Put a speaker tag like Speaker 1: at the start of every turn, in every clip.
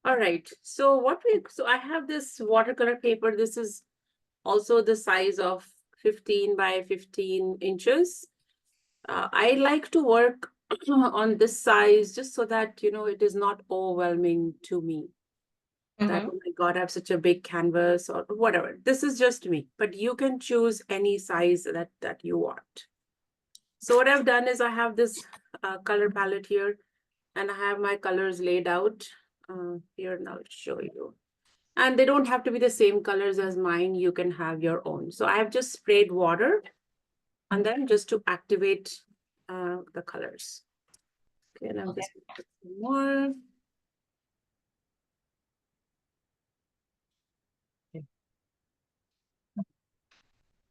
Speaker 1: All right. So I have this watercolor paper. This is also the size of 15 by 15 inches. I like to work on this size just so that, it is not overwhelming to me. That,
Speaker 2: Mm-hmm.
Speaker 1: oh my God, I have such a big canvas or whatever. This is just me, but you can choose any size that you want. So what I've done is I have this color palette here, and I have my colors laid out here, and I'll show you. And they don't have to be the same colors as mine. You can have your own. So I have just sprayed water and then just to activate the colors. Okay, and I'm
Speaker 2: Okay.
Speaker 1: just going to put some more. Okay.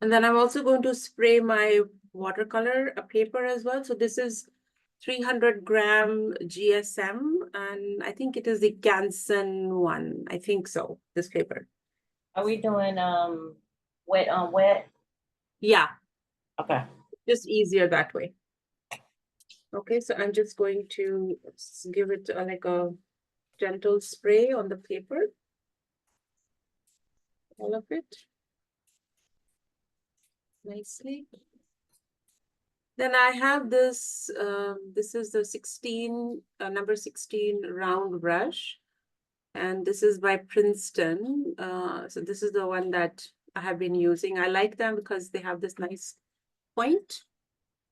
Speaker 1: And then I'm also going to spray my watercolor paper as well. So this is 300-gram GSM, and I think it is the Canson one. I think so, this paper.
Speaker 2: Are we doing wet on wet?
Speaker 1: Yeah,
Speaker 2: Okay.
Speaker 1: just easier that way. Okay, so I'm just going to give it like a gentle spray on the paper, all of it, nicely. Then I have this, this is the number 16 round brush. And this is by Princeton. So this is the one that I have been using. I like them because they have this nice point.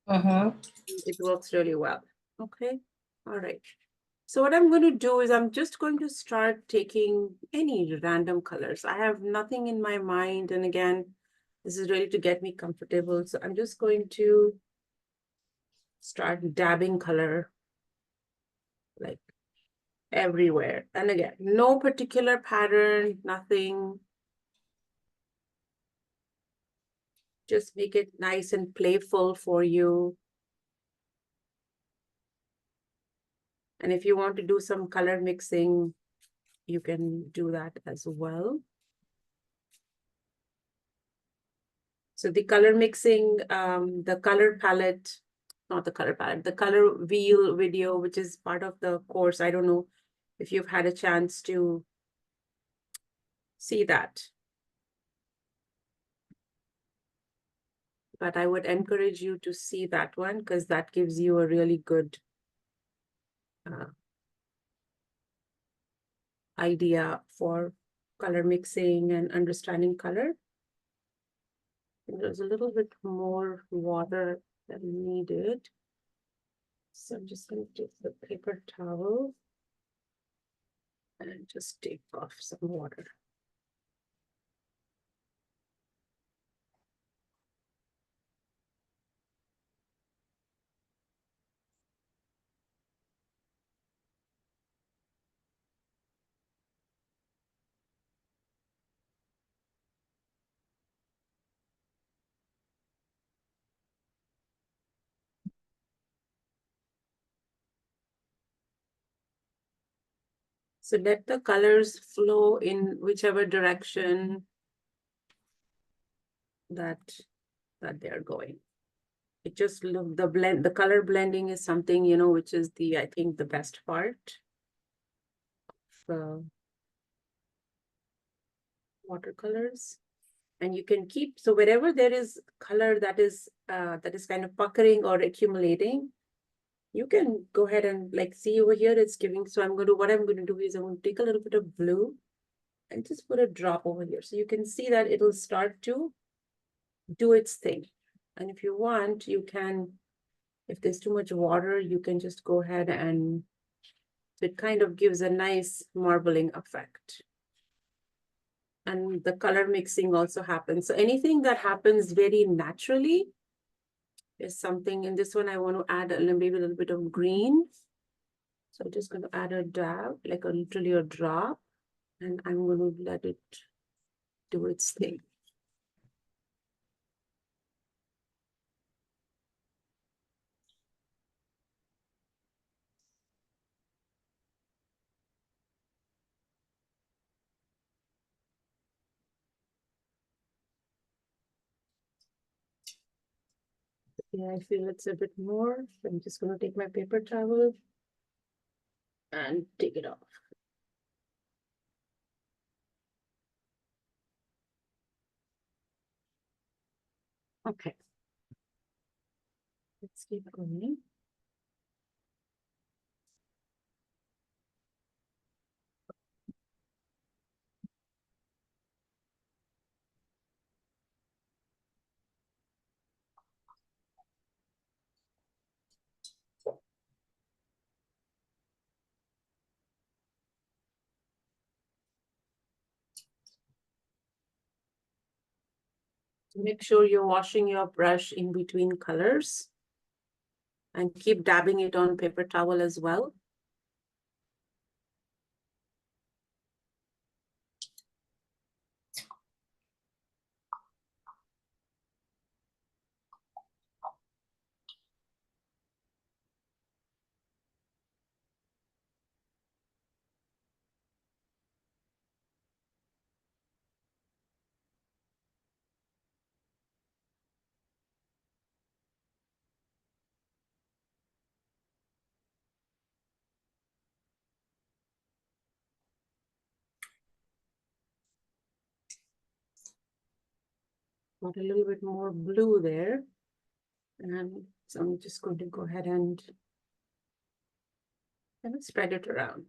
Speaker 2: Mm-hmm.
Speaker 1: It works really well. Okay, all right. So what I'm going to do is I'm just going to start taking any random colors. I have nothing in my mind. And again, this is really to get me comfortable. So I'm just going to start dabbing color like everywhere. And again, no particular pattern, nothing. Just make it nice and playful for you. And if you want to do some color mixing, you can do that as well. So the color mixing, the color palette, not the color palette, the color wheel video, which is part of the course. I don't know if you've had a chance to see that, but I would encourage you to see that one because that gives you a really good idea for color mixing and understanding color. There's a little bit more water than needed. So I'm just going to take the paper towel and just take off some water. So let the colors flow in whichever direction that they're going. It just look the color blending is something, which is I think the best part of watercolors. And you can keep, so wherever there is color that is kind of puckering or accumulating, you can go ahead and like see over here, it's giving. So what I'm going to do is I'm going to take a little bit of blue and just put a drop over here. So you can see that it'll start to do its thing. And if you want, you can, if there's too much water, you can just go ahead and it kind of gives a nice marbling effect. And the color mixing also happens. So anything that happens very naturally is something. In this one, I want to add maybe a little bit of green. So I'm just going to add a dab, like literally a drop, and I'm going to let it do its thing. Yeah, I feel it's a bit more. So I'm just going to take my paper towel and take it off. Okay. Let's keep going. Make sure you're washing your brush in between colors and keep dabbing it on paper towel as well. Got a little bit more blue there. And so I'm just going to go ahead and spread it around.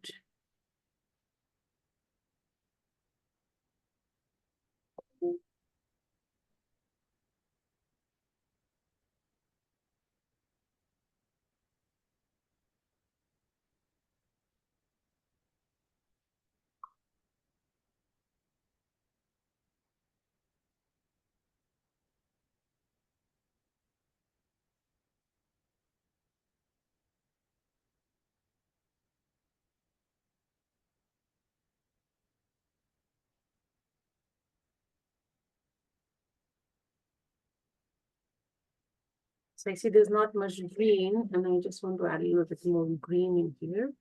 Speaker 1: So I see there's not much green, and I just want to add a little bit more green in here.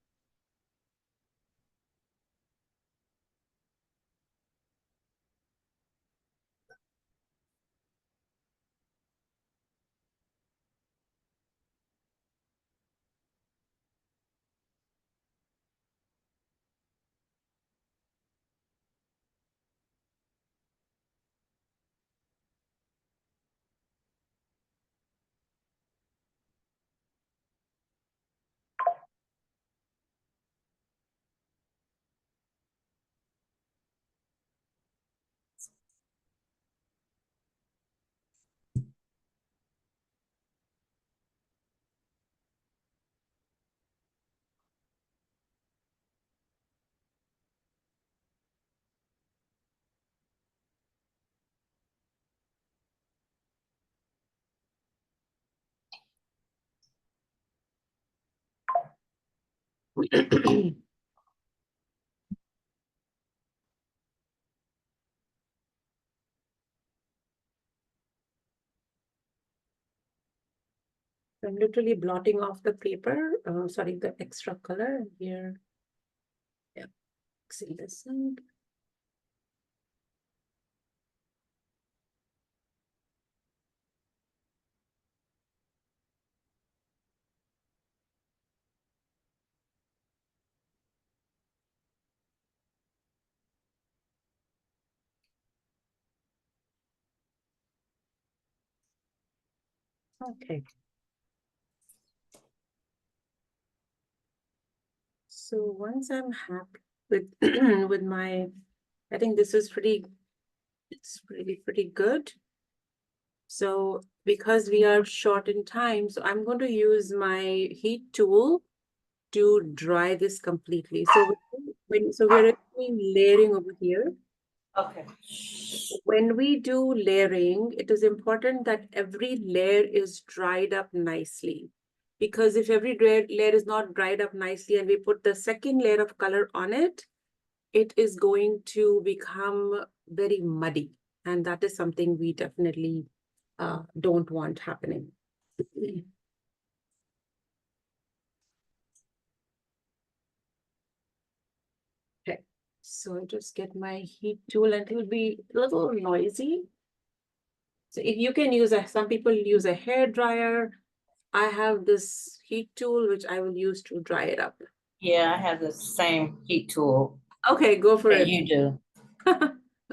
Speaker 1: I'm literally blotting off the paper, sorry, the extra color here. Yeah, see this side. Okay. So once I'm happy with with my, I think this is it's pretty good. So because we are short in time, so I'm going to use my heat tool to dry this completely. So we're doing layering over here.
Speaker 2: Okay.
Speaker 1: When we do layering, it is important that every layer is dried up nicely. Because if every layer is not dried up nicely and we put the second layer of color on it, it is going to become very muddy. And that is something we definitely don't want happening. Okay, so I just get my heat tool and it will be a little noisy. So if you can use some people use a hair dryer. I have this heat tool, which I will use to dry it up.
Speaker 2: Yeah, I have the same heat tool
Speaker 1: Okay, go for
Speaker 2: that
Speaker 1: it.
Speaker 2: you do.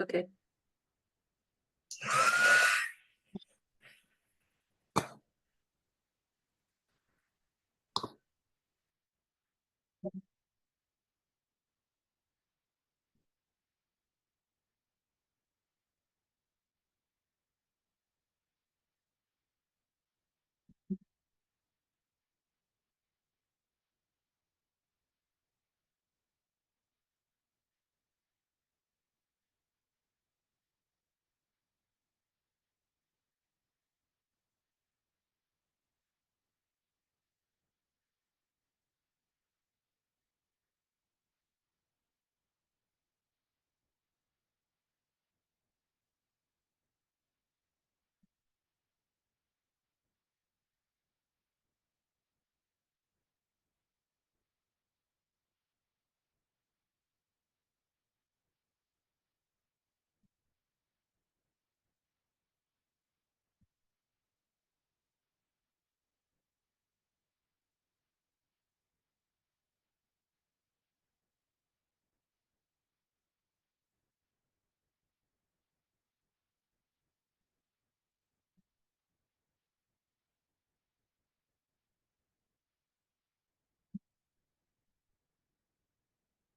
Speaker 1: Okay.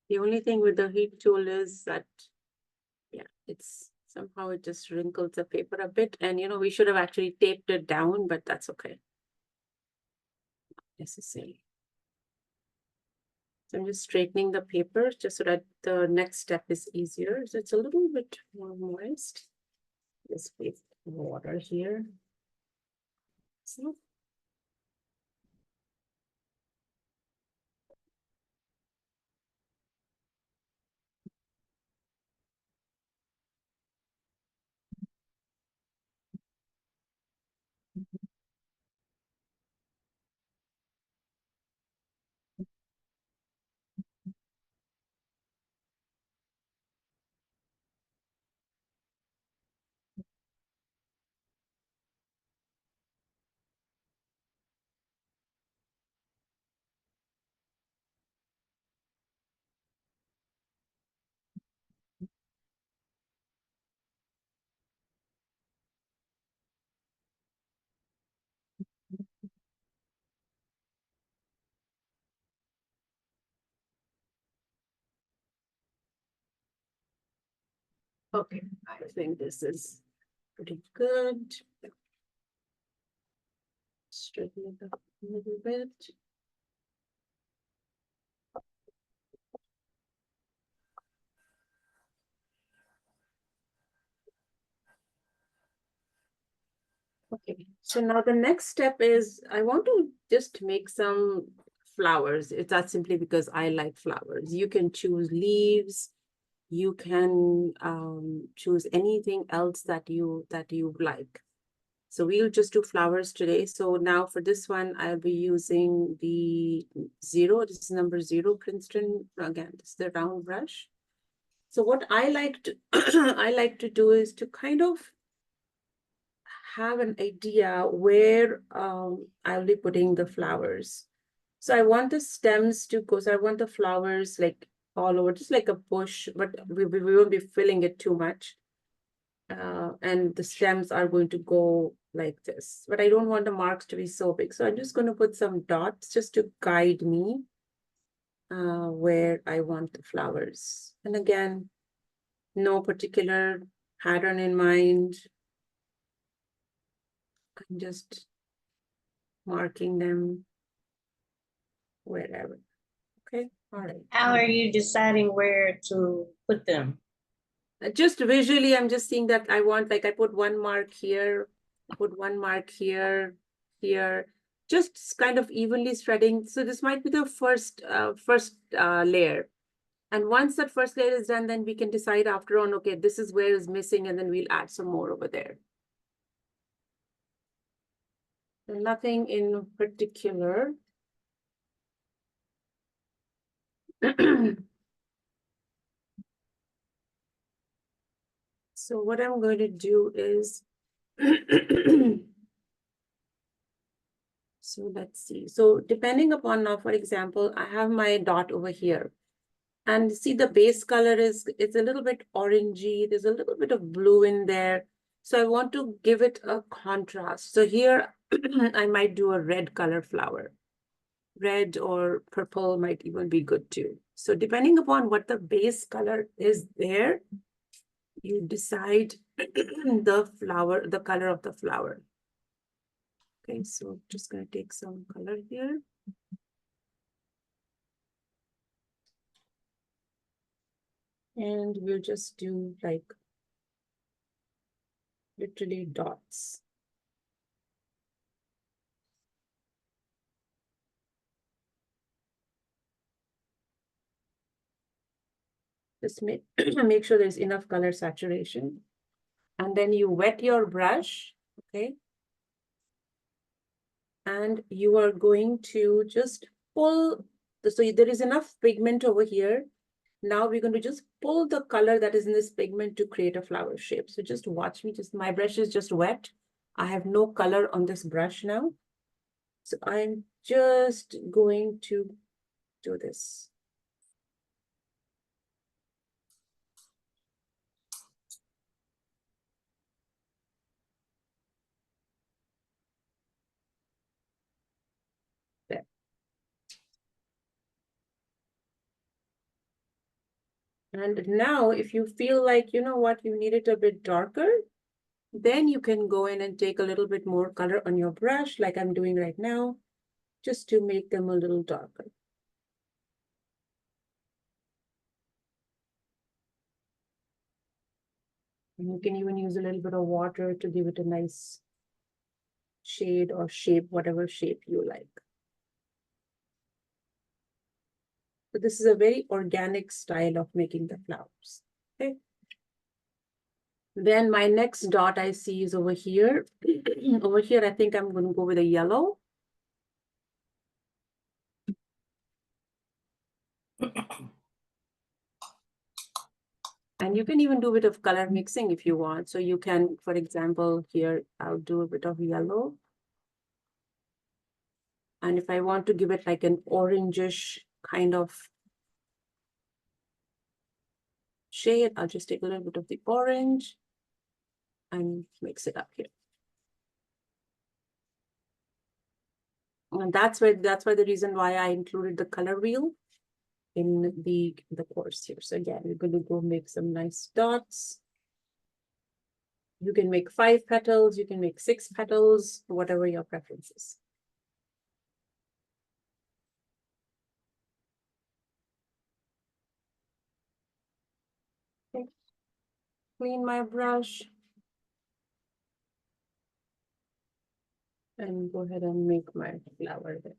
Speaker 1: The only thing with the heat tool is that, yeah, it's somehow it just wrinkles the paper a bit. And, you know, we should have actually taped it down, but that's okay. Necessary. So I'm just straightening the paper just so that the next step is easier. So it's a little bit more moist. Just with water here. So okay, I think this is pretty good. Straighten it up a little bit. Okay, so now the next step is I want to just make some flowers. It's that simply because I like flowers. You can choose leaves. You can choose anything else that you like. So we'll just do flowers today. So now for this one, I'll be using the 0. This is number 0 Princeton. Again, this is the round brush. So what I like to I like to do is to kind of have an idea where I'll be putting the flowers. So I want the stems to go, so I want the flowers like all over, just like a bush, but we won't be filling it too much. And the stems are going to go like this, but I don't want the marks to be so big. So I'm just going to put some dots just to guide me where I want the flowers. And again, no particular pattern in mind. I'm just marking them wherever. Okay, all right.
Speaker 2: How are you deciding where to put them?
Speaker 1: Just visually, I'm just seeing that I want, like I put one mark here, put one mark here, here, just kind of evenly spreading. So this might be the first layer. And once that first layer is done, then we can decide after on, okay, this is where is missing, and then we'll add some more over there. So nothing in particular. So what I'm going to do is, so let's see. So depending upon now, for example, I have my dot over here. And see the base color it's a little bit orangey. There's a little bit of blue in there. So I want to give it a contrast. So here I might do a red color flower. Red or purple might even be good too. So depending upon what the base color is there, you decide the flower, the color of the flower. Okay, so just gonna take some color here. And we'll just do like literally dots. Just make, make sure there's enough color saturation. And then you wet your brush, okay? And you are going to just pull, so there is enough pigment over here. Now we're going to just pull the color that is in this pigment to create a flower shape. So just watch me, just my brush is just wet. I have no color on this brush now. So I'm just going to do this. There. And now if you feel like, you know what, you need it a bit darker, then you can go in and take a little bit more color on your brush like I'm doing right now, just to make them a little darker. And you can even use a little bit of water to give it a nice shade or shape, whatever shape you like. So this is a very organic style of making the flowers. Okay. Then my next dot I see is over here. Over here, I think I'm going to go with a yellow. And you can even do a bit of color mixing if you want. So you can, for example, here, I'll do a bit of yellow. And if I want to give it like an orangish kind of shade, I'll just take a little bit of the orange and mix it up here. And that's why the reason why I included the color wheel in the course here. So again, we're going to go make some nice dots. You can make 5 petals, you can make 6 petals, whatever your preference is. Okay. Clean my brush. And go ahead and make my flower there.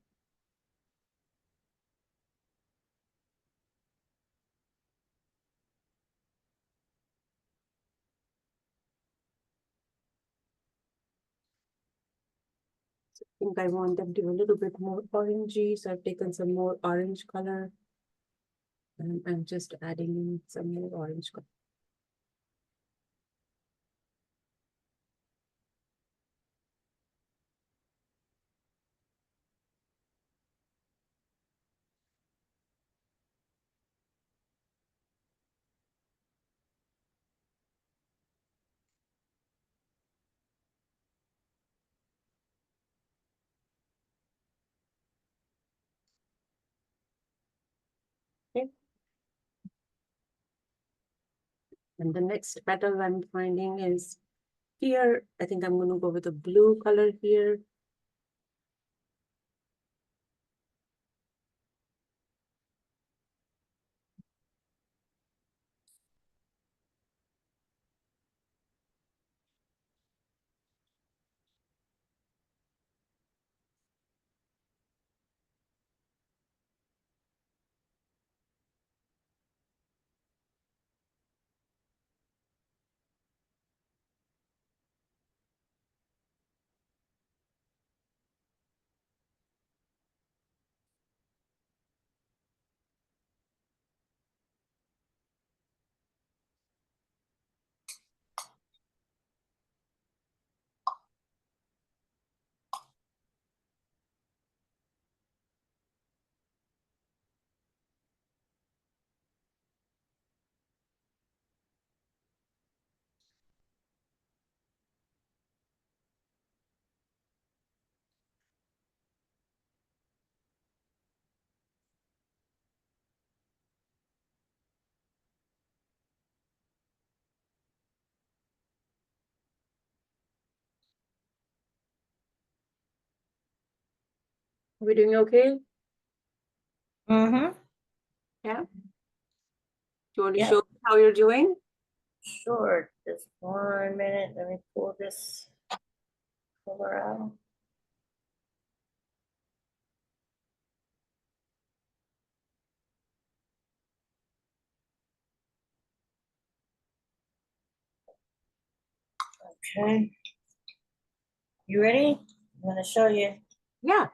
Speaker 1: So I think I want them to be a little bit more orangey, so I've taken some more orange color. And I'm just adding in some more orange color. Okay. And the next petal I'm finding is here. I think I'm going to go with a blue color here. Are we doing okay?
Speaker 2: Mm-hmm.
Speaker 1: Yeah. Do you want to
Speaker 2: Yeah.
Speaker 1: show me how you're doing?
Speaker 2: Sure. Just 1 minute. Let me pull this color out. Okay. You ready? I'm gonna show you.
Speaker 1: Yeah.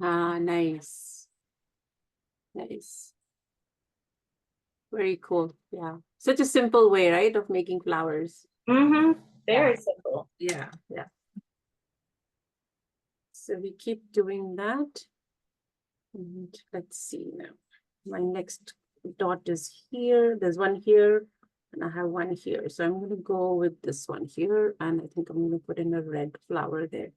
Speaker 1: Ah, nice. Nice. Very cool. Yeah. Such a simple way, right, of making flowers.
Speaker 2: Mm-hmm. Very simple.
Speaker 1: Yeah, yeah. So we keep doing that. And let's see now. My next dot is here. There's one here, and I have one here. So I'm going to go with this one here, and I think I'm going to put in a red flower there.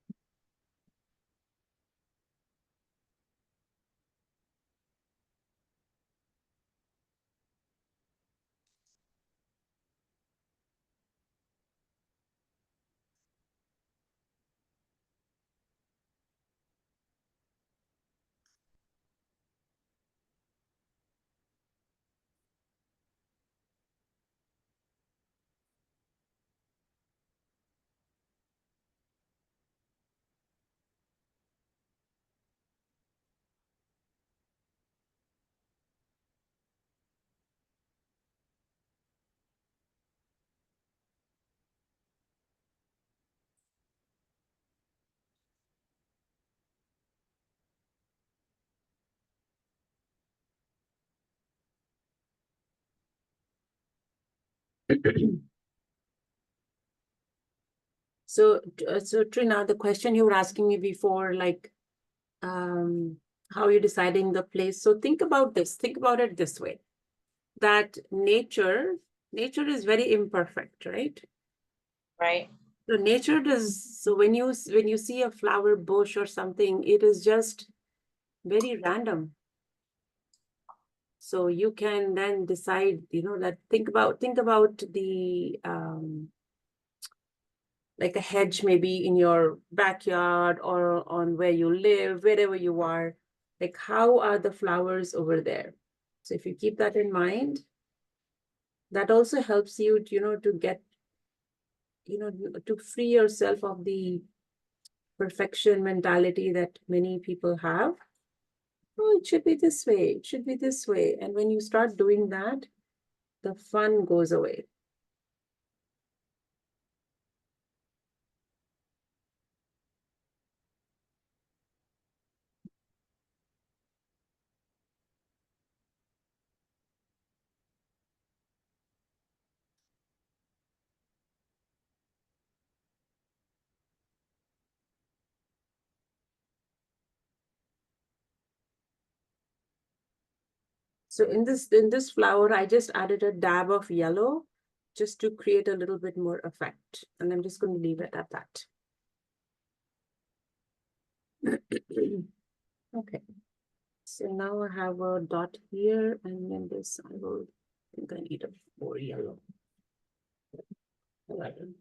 Speaker 1: So, Trina, the question you were asking me before, like, how you're deciding the place. So think about this. Think about it this way: that nature is very imperfect, right?
Speaker 2: Right.
Speaker 1: So nature does. So when you see a flower bush or something, it is just very random. So you can then decide, that think about the like a hedge maybe in your backyard or on where you live, wherever you are. Like, how are the flowers over there? So if you keep that in mind, that also helps you, to get, to free yourself of the perfection mentality that many people have. Oh, it should be this way. It should be this way. And when you start doing that, the fun goes away. So in this flower, I just added a dab of yellow just to create a little bit more effect. And I'm just going to leave it at that. Okay. So now I have a dot here, and then this I think I need a more yellow. 11.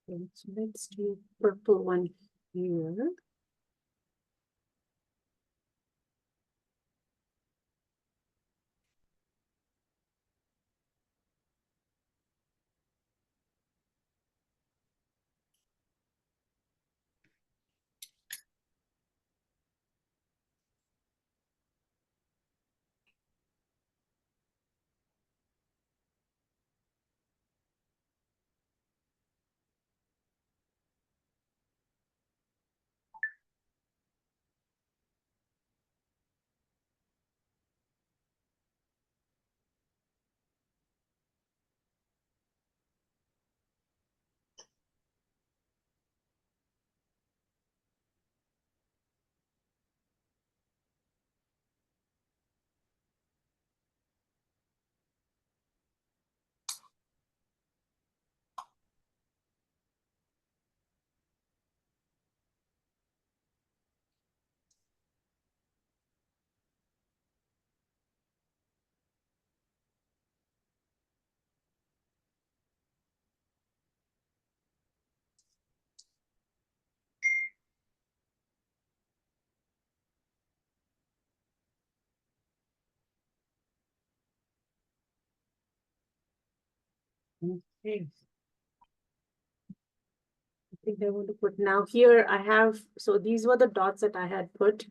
Speaker 1: Okay, so let's do purple one here. Okay. I think I want to put now here I have, so these were the dots that I had put.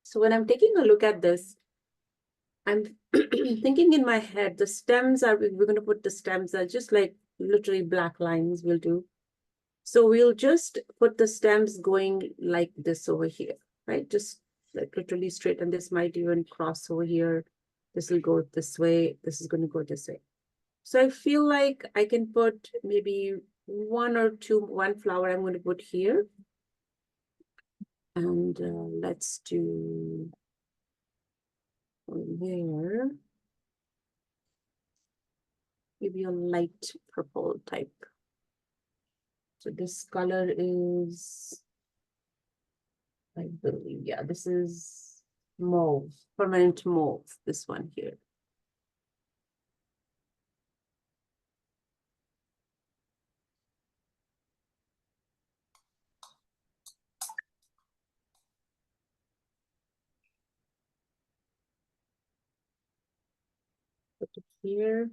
Speaker 1: So when I'm taking a look at this, I'm thinking in my head, the stems are, we're going to put the stems are just like literally black lines we'll do. So we'll just put the stems going like this over here, right? Just like literally straight. And this might even cross over here. This will go this way. This is going to go this way. So I feel like I can put maybe one flower I'm going to put here. And let's do there. Maybe a light purple type. So this color is, I believe, yeah, this is mauve, permanent mauve, this one here. Put it here.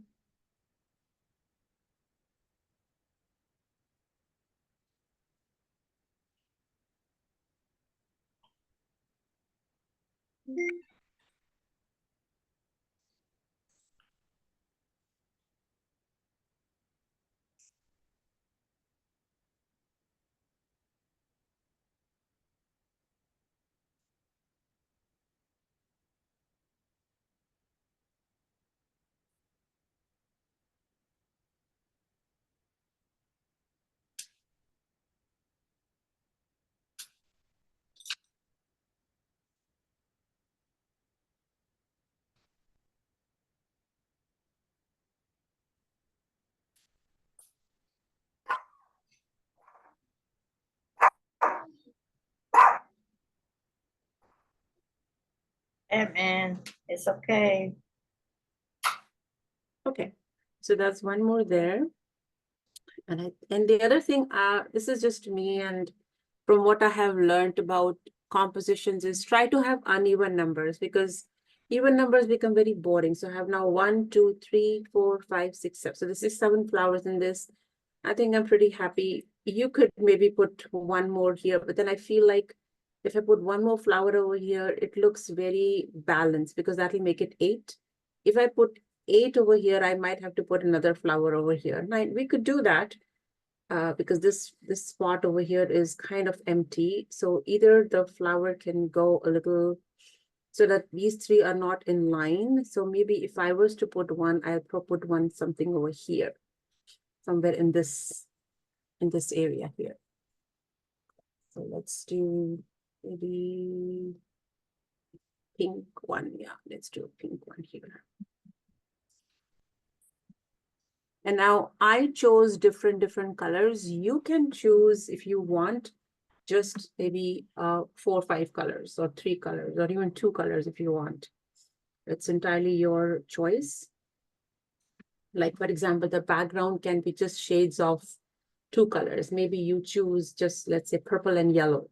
Speaker 2: Yeah, man, it's okay.
Speaker 1: Okay, so that's one more there. And the other thing, this is just me, and from what I have learned about compositions is try to have uneven numbers, because even numbers become very boring. So I have now 1, 2, 3, 4, 5, 6, 7. So this is 7 flowers in this. I think I'm pretty happy. You could maybe put one more here, but then I feel like if I put one more flower over here, it looks very balanced, because that'll make it 8. If I put 8 over here, I might have to put another flower over here. 9, we could do that. Because this spot over here is kind of empty. So either the flower can go a little, so that these three are not in line. So maybe if I was to put one, I'll put one something over here, somewhere in this area here. So let's do maybe pink one. Yeah, let's do a pink one here. And now I chose different colors. You can choose if you want just maybe 4 or 5 colors, or 3 colors, or even 2 colors if you want. It's entirely your choice. Like, for example, the background can be just shades of 2 colors. Maybe you choose just, let's say, purple and yellow.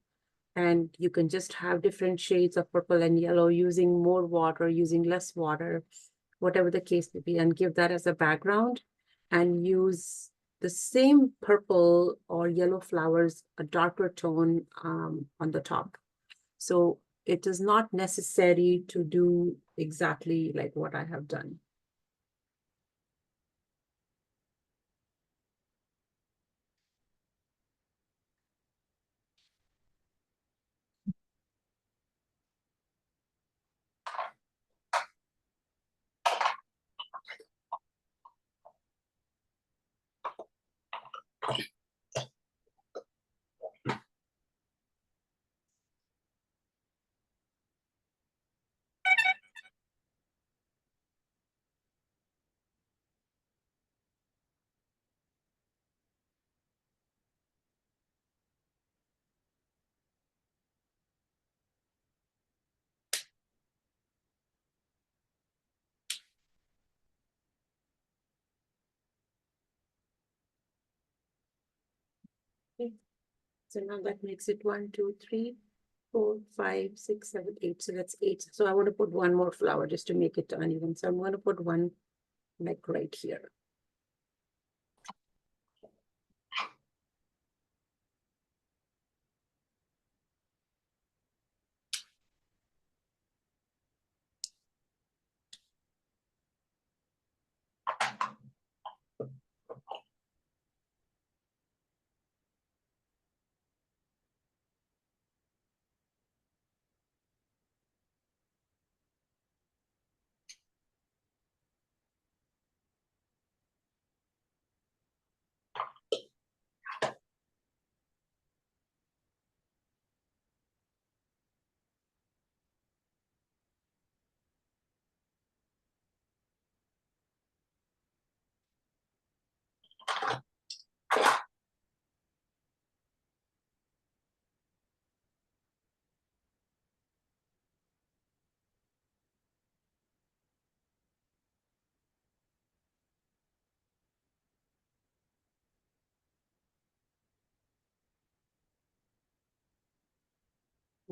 Speaker 1: And you can just have different shades of purple and yellow, using more water, using less water, whatever the case may be, and give that as a background, and use the same purple or yellow flowers, a darker tone on the top. So it is not necessary to do exactly like what I have done. Okay. So now that makes it 1, 2, 3, 4, 5, 6, 7, 8. So that's 8. So I want to put one more flower just to make it uneven. So I'm going to put one like right here.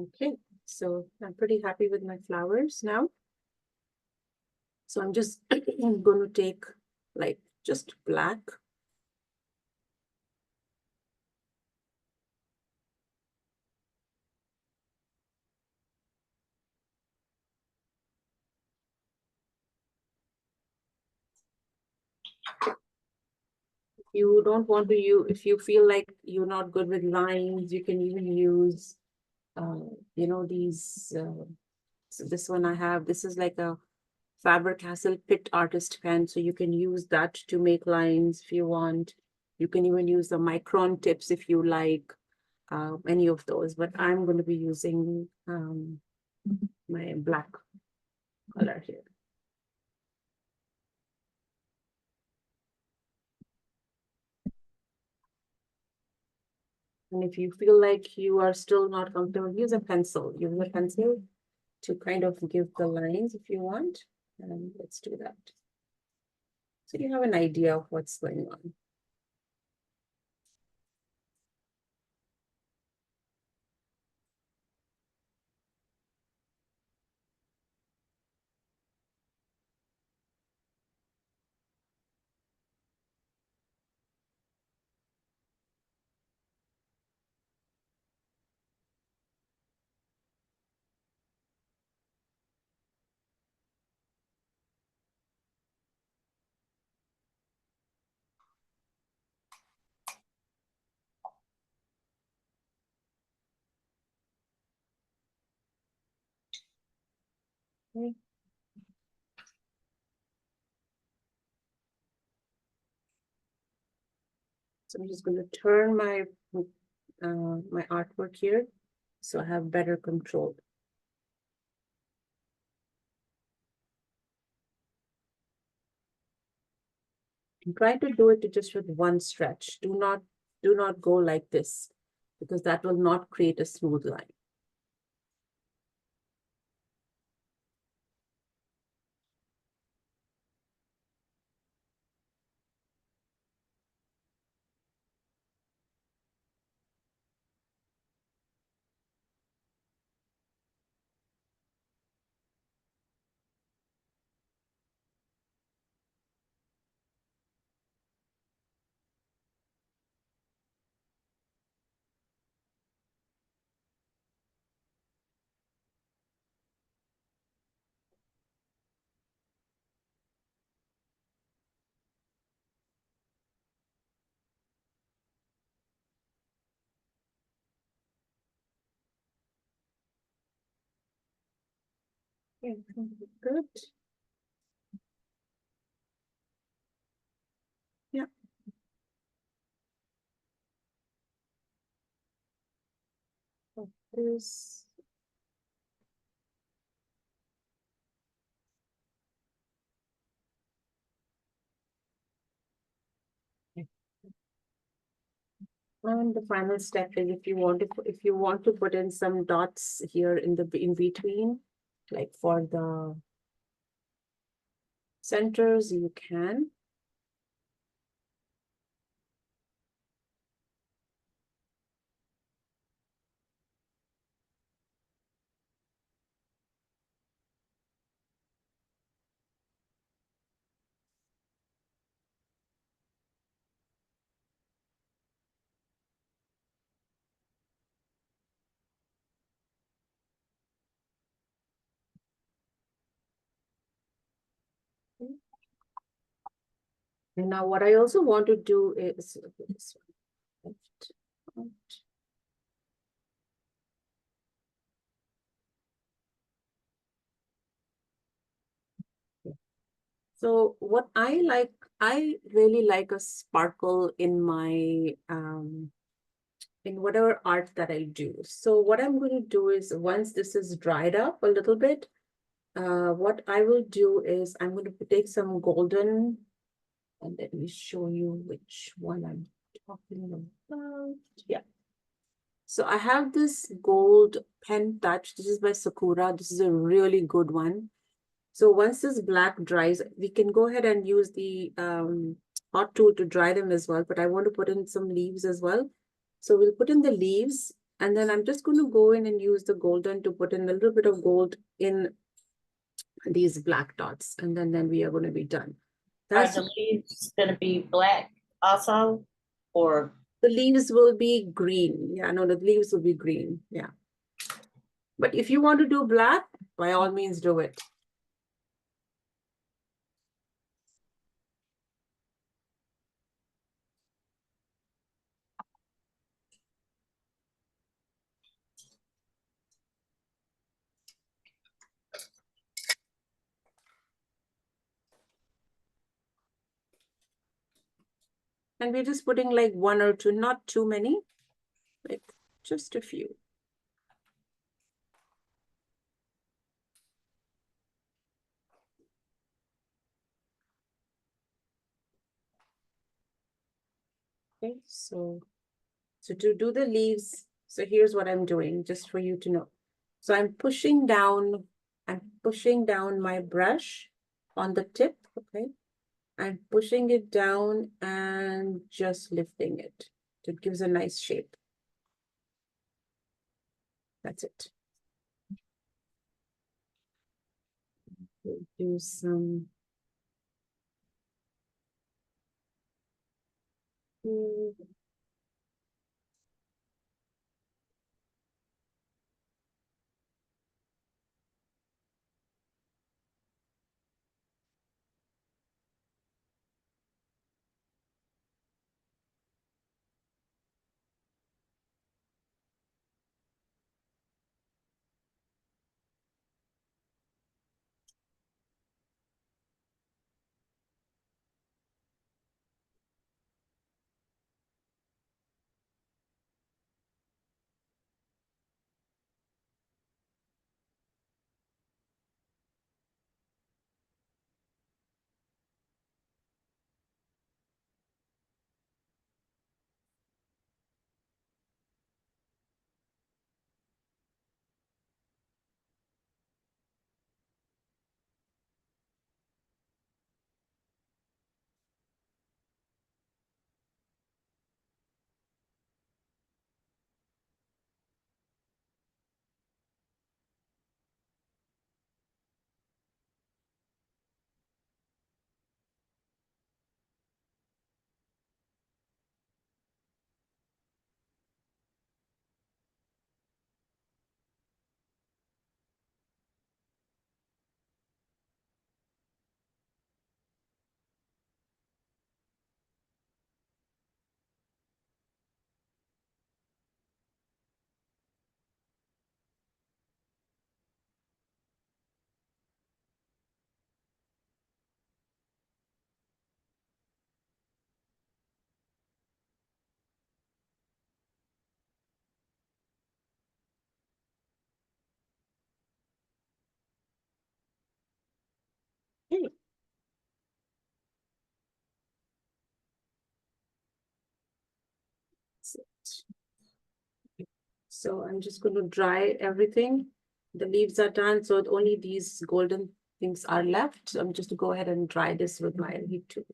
Speaker 1: Okay, so I'm pretty happy with my flowers now. So I'm just going to take like just black. You don't want to use, if you feel like you're not good with lines, you can even use, these, so this one I have, this is like a Faber-Castell Pit Artist pen. So you can use that to make lines if you want. You can even use the micron tips if you like, any of those, but I'm going to be using my black color here. And if you feel like you are still not comfortable, use a pencil. Use a pencil to kind of give the lines if you want. And let's do that. So you have an idea of what's going on. Okay. So I'm just going to turn my my artwork here so I have better control. And try to do it just with one stretch. Do not go like this because that will not create a smooth line. Okay, good. Yeah. Like this. And the final step is if you want to put in some dots here in between, like for the centers, you can. And now what I also want to do is this one. Left, right. So what I really like a sparkle in my in whatever art that I do. So what I'm going to do is once this is dried up a little bit, what I will do is I'm going to take some golden, and let me show you which one I'm talking about. Yeah. So I have this gold pen touch. This is by Sakura. This is a really good one. So once this black dries, we can go ahead and use the hot tool to dry them as well. But I want to put in some leaves as well. So we'll put in the leaves And then I'm just going to go in and use the golden to put in a little bit of gold in these black dots. And then we are going to be done.
Speaker 2: Are
Speaker 1: That's
Speaker 2: the leaves gonna be black also, or
Speaker 1: the leaves will be green. Yeah, no, the leaves will be green. Yeah. But if you want to do black, by all means do it. And we're just putting like one or two, not too many, like just a few. Okay, so to do the leaves, so here's what I'm doing, just for you to know. So I'm pushing down my brush on the tip, okay? I'm pushing it down and just lifting it. It gives a nice shape. That's it. We'll do some. Okay. That's it. So I'm just going to dry everything. The leaves are done, so only these golden things are left. So I'm just to go ahead and dry this with my heat too.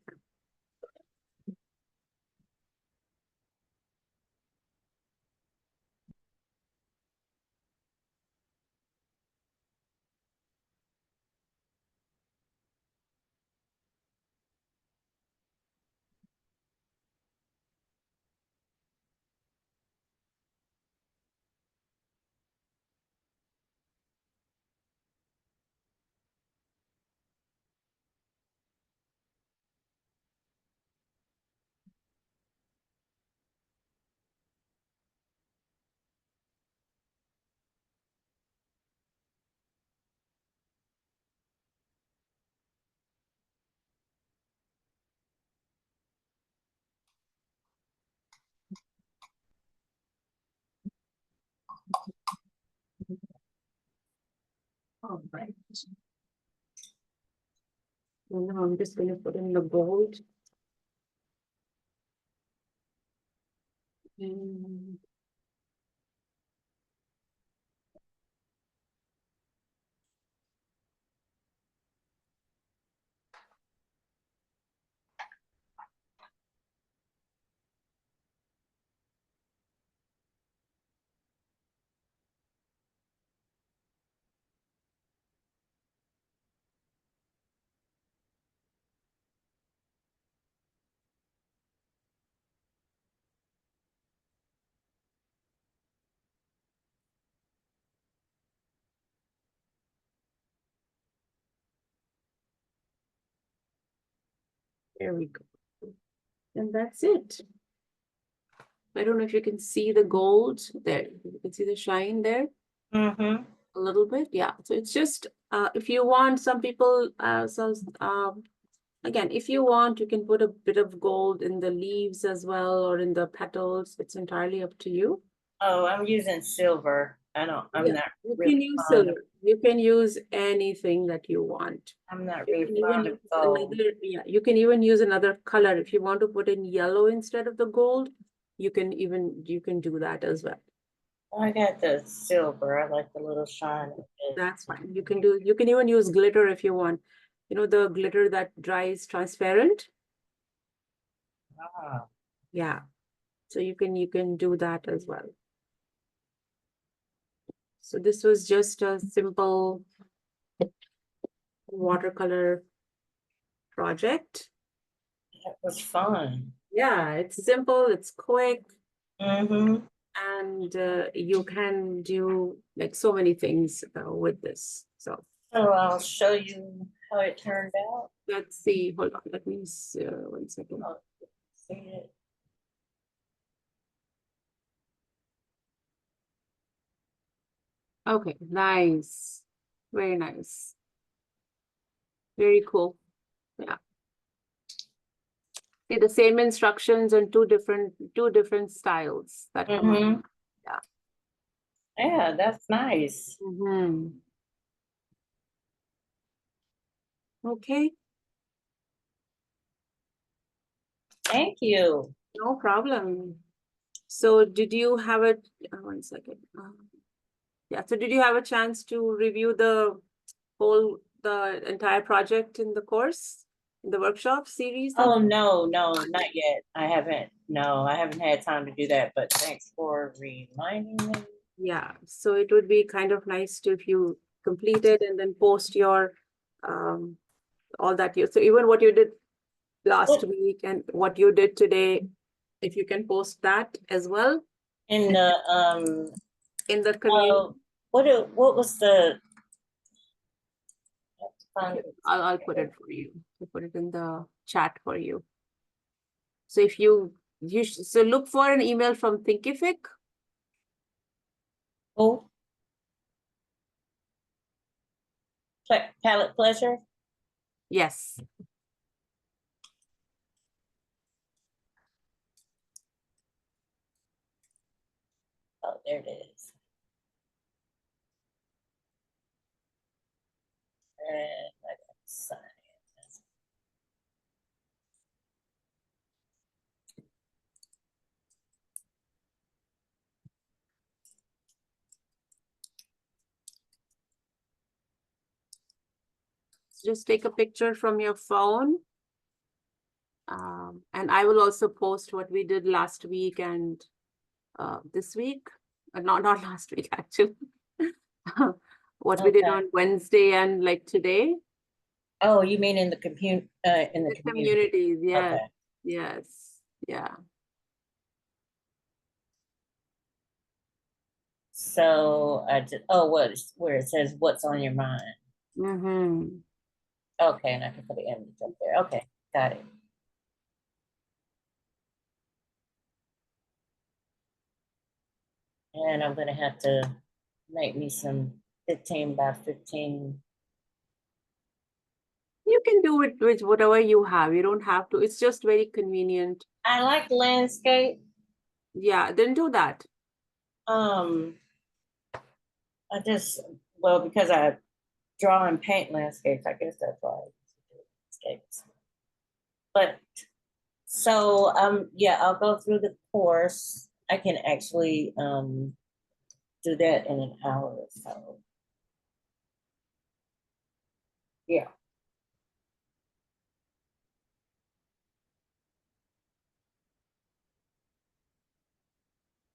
Speaker 1: All right. And now I'm just going to put in the gold. And There we go. And that's it. I don't know if you can see the gold there. You can see the shine there
Speaker 2: Mm-hmm.
Speaker 1: a little bit. Yeah. So it's just if you want, some people again, if you want, you can put a bit of gold in the leaves as well or in the petals. It's entirely up to you.
Speaker 2: Oh, I'm using silver. I'm
Speaker 1: Yeah,
Speaker 2: not
Speaker 1: you can
Speaker 2: really
Speaker 1: use
Speaker 2: fond of,
Speaker 1: silver. You can use anything that you want.
Speaker 2: I'm not
Speaker 1: You
Speaker 2: really
Speaker 1: can even
Speaker 2: fond of
Speaker 1: use
Speaker 2: gold.
Speaker 1: another, yeah, you can even use another color. If you want to put in yellow instead of the gold, you can do that as well.
Speaker 2: I got the silver. I like the little shine of it.
Speaker 1: That's fine. You can even use glitter if you want. You know, the glitter that dries transparent?
Speaker 2: Ah,
Speaker 1: Yeah. So you can do that as well. So this was just a simple watercolor project.
Speaker 2: that was fun.
Speaker 1: Yeah, it's simple, it's quick,
Speaker 2: Mm-hmm.
Speaker 1: and you can do like so many things with this. So
Speaker 2: So I'll show you how it turned out.
Speaker 1: let's see. Hold on. Let me see, 1 second.
Speaker 2: Oh, see it.
Speaker 1: Okay, nice. Very nice. Very cool. Yeah. See the same instructions and two different styles that come up.
Speaker 2: Mm-hmm.
Speaker 1: Yeah.
Speaker 2: Yeah, that's nice.
Speaker 1: Mm-hmm. Okay,
Speaker 2: Thank you.
Speaker 1: no problem. So did you have a 1 second? Yeah. So did you have a chance to review the entire project in the course, in the workshop series?
Speaker 2: Oh, no, not yet. I haven't had time to do that, but thanks for reminding me.
Speaker 1: Yeah. So it would be kind of nice to if you complete it and then post your all that you. So even what you did last
Speaker 2: What
Speaker 1: week and what you did today, if you can post that as well
Speaker 2: in the
Speaker 1: in the community.
Speaker 2: what was the
Speaker 1: Okay, I'll put it for you. I'll put it in the chat for you. So if so look for an email from Thinkific.
Speaker 2: oh, palette pleasure?
Speaker 1: Yes.
Speaker 2: Oh, there it is. And I got sign.
Speaker 1: Just take a picture from your phone. And I will also post what we did last week and this week. Not last week, actually. What we did
Speaker 2: Okay.
Speaker 1: on Wednesday and like today.
Speaker 2: Oh, you mean in the in the
Speaker 1: The
Speaker 2: community?
Speaker 1: communities, yes.
Speaker 2: Okay.
Speaker 1: Yes. Yeah.
Speaker 2: So where it says what's on your mind.
Speaker 1: Mm-hmm.
Speaker 2: Okay, and I can put the image up there. Okay, got it. And I'm gonna have to make me some 15 by 15.
Speaker 1: You can do it with whatever you have. You don't have to. It's just very convenient.
Speaker 2: I like landscape.
Speaker 1: Yeah, then do that.
Speaker 2: Um, I just because I draw and paint landscapes, I guess that's why I used to do landscapes. But so yeah, I'll go through the course. I can actually do that in an hour or so. Yeah.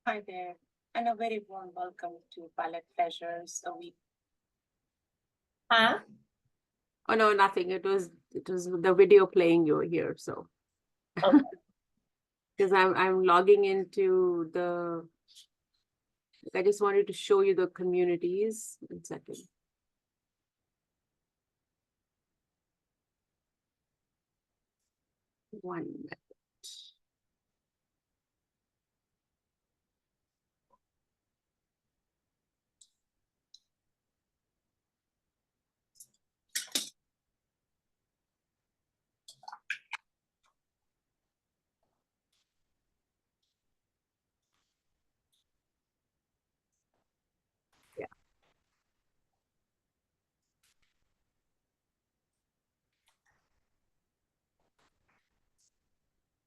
Speaker 1: Hi there, and a very warm welcome to Palette Pleasures a week.
Speaker 2: Huh?
Speaker 1: Oh no, nothing. It was the video playing you here, so
Speaker 2: Okay.
Speaker 1: because I'm logging into the. I just wanted to show you the communities. 1 second. 1 minute. Yeah.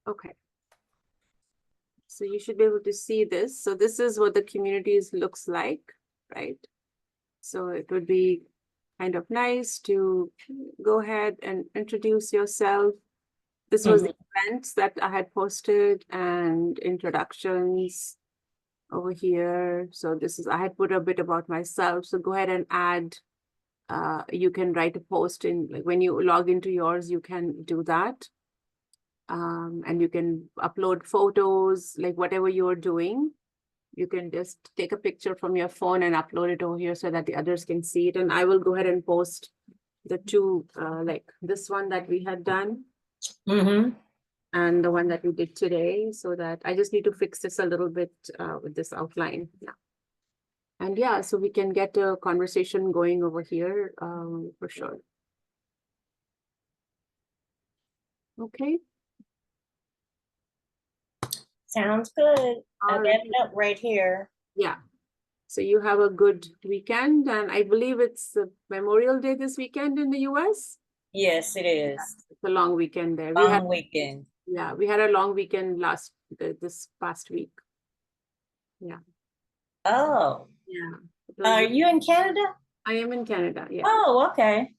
Speaker 1: Okay. So you should be able to see this. So this is what the communities looks like, right? So it would be kind of nice to go ahead and introduce yourself. This was the events that I had posted and introductions over here. So this is, I had put a bit about myself. So go ahead and add, you can write a post in, like when you log into yours, you can do that. And you can upload photos, like whatever you're doing. You can just take a picture from your phone and upload it over here so that the others can see it. And I will go ahead and post the two, like this one that we had done and the one that we did today, so that I just need to fix this a little bit with this outline. Yeah. And yeah, so we can get a conversation going over here for sure. Okay.
Speaker 2: Sounds good. I
Speaker 1: All
Speaker 2: got
Speaker 1: right.
Speaker 2: it up right here.
Speaker 1: Yeah. So you have a good weekend, and I believe it's Memorial Day this weekend in the US.
Speaker 2: Yes, it is.
Speaker 1: It's a long weekend there. We had,
Speaker 2: Long weekend.
Speaker 1: yeah, we had a long weekend this past week. Yeah.
Speaker 2: Oh,
Speaker 1: Yeah.
Speaker 2: are you in Canada?
Speaker 1: I am in Canada. Yeah.
Speaker 2: Oh, okay.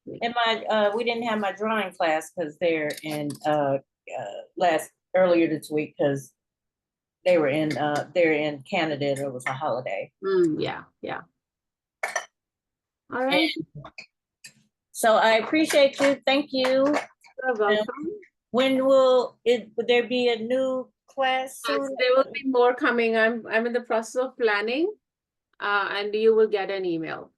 Speaker 1: Yeah.
Speaker 2: And we didn't have my drawing class because they're in earlier this week because they're in Canada and it was a holiday.
Speaker 1: Yeah. Yeah. All right.
Speaker 2: So I appreciate you. Thank you.
Speaker 1: You're welcome.
Speaker 2: When would there be a new class
Speaker 1: So
Speaker 2: soon?
Speaker 1: there will be more coming. I'm in the process of planning, and you will get an email.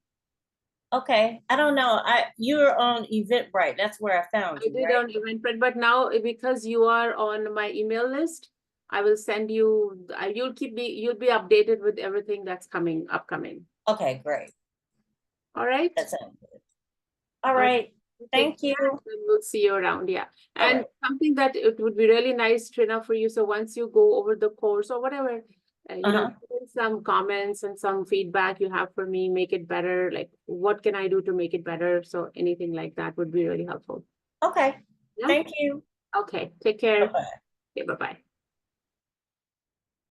Speaker 2: Okay, I don't know. You're on Eventbrite. That's where I found you.
Speaker 1: I did
Speaker 2: right?
Speaker 1: on Eventbrite, but now because you are on my email list, I will send you. You'll be updated with everything that's upcoming.
Speaker 2: Okay, great.
Speaker 1: All right.
Speaker 2: That's it. All right. Thank you.
Speaker 1: We'll see you around. Yeah.
Speaker 2: All
Speaker 1: And
Speaker 2: right.
Speaker 1: something that it would be really nice, Trina, for you. So once you go over the course or whatever, you know, put in some comments and some feedback you have for me, make it better. Like, what can I do to make it better? So anything like that would be really helpful.
Speaker 2: Okay.
Speaker 1: Yeah.
Speaker 2: Thank you.
Speaker 1: Okay. Take care.
Speaker 2: Bye-bye.
Speaker 1: Okay. Bye-bye.